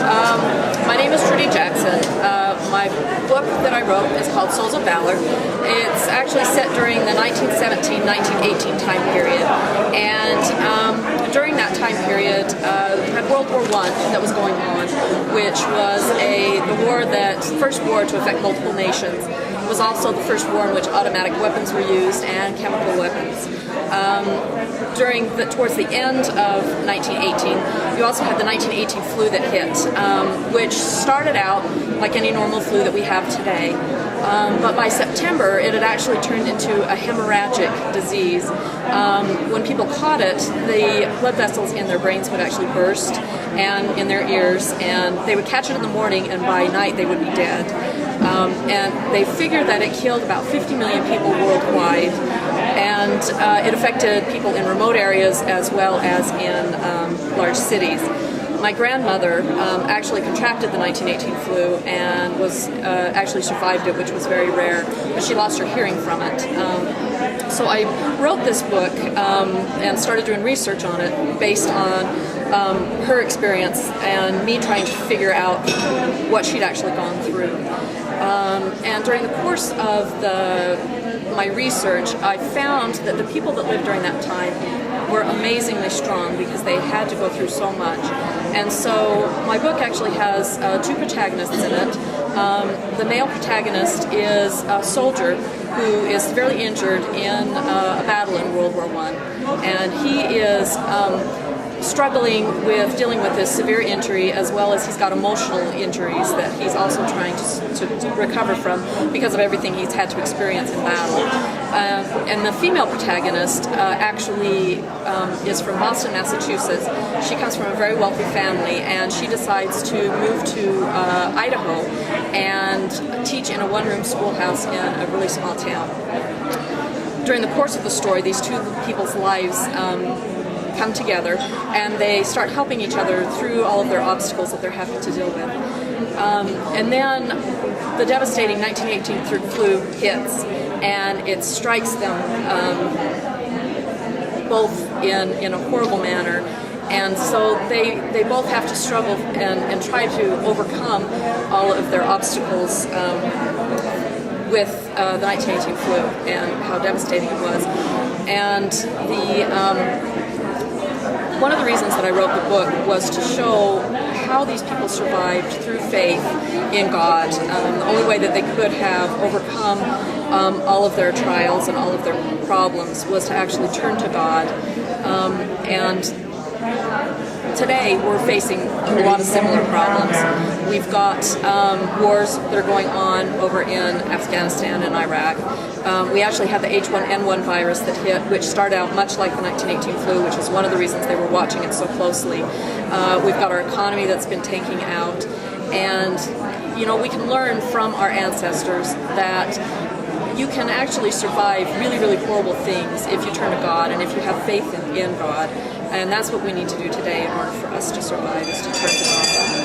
My name is Trudi Jackson. My book that I wrote is called Souls of Valor. It's actually set during the 1917-1918 time period. And during that time period, we had World War I that was going on, which was the first war to affect multiple nations. It was also the first war in which automatic weapons were used and chemical weapons. Towards the end of 1918, you also had the 1918 flu that hit, which started out like any normal flu that we have today. But by September, it had actually turned into a hemorrhagic disease. When people caught it, the blood vessels in their brains would actually burst and in their ears, and they would catch it in the morning, and by night they would be dead. And they figured that it killed about 50 million people worldwide, and it affected people in remote areas as well as in large cities. My grandmother actually contracted the 1918 flu and actually survived it, which was very rare, but she lost her hearing from it. So I wrote this book and started doing research on it based on her experience and me trying to figure out what she'd actually gone through. And during the course of my research, I found that the people that lived during that time were amazingly strong because they had to go through so much. And so my book actually has two protagonists in it. The male protagonist is a soldier who is severely injured in a battle in World War I. And he is struggling with dealing with this severe injury, as well as he's got emotional injuries that he's also trying to recover from because of everything he's had to experience in battle. And the female protagonist actually is from Boston, Massachusetts. She comes from a very wealthy family, and she decides to move to Idaho and teach in a one-room schoolhouse in a really small town. During the course of the story, these two people's lives come together, and they start helping each other through all of their obstacles that they're having to deal with. And then the devastating 1918 flu hits, and it strikes them both in a horrible manner. And so they both have to struggle and try to overcome all of their obstacles with the 1918 flu and how devastating it was. And one of the reasons that I wrote the book was to show how these people survived through faith in God. The only way that they could have overcome all of their trials and all of their problems was to actually turn to God. And today we're facing a lot of similar problems. We've got wars that are going on over in Afghanistan and Iraq. We actually had the H1N1 virus that hit, which started out much like the 1918 flu, which is one of the reasons they were watching it so closely. We've got our economy that's been tanking out. And, we can learn from our ancestors that you can actually survive really, really horrible things if you turn to God and if you have faith in God. And that's what we need to do today in order for us to survive, is to turn to God.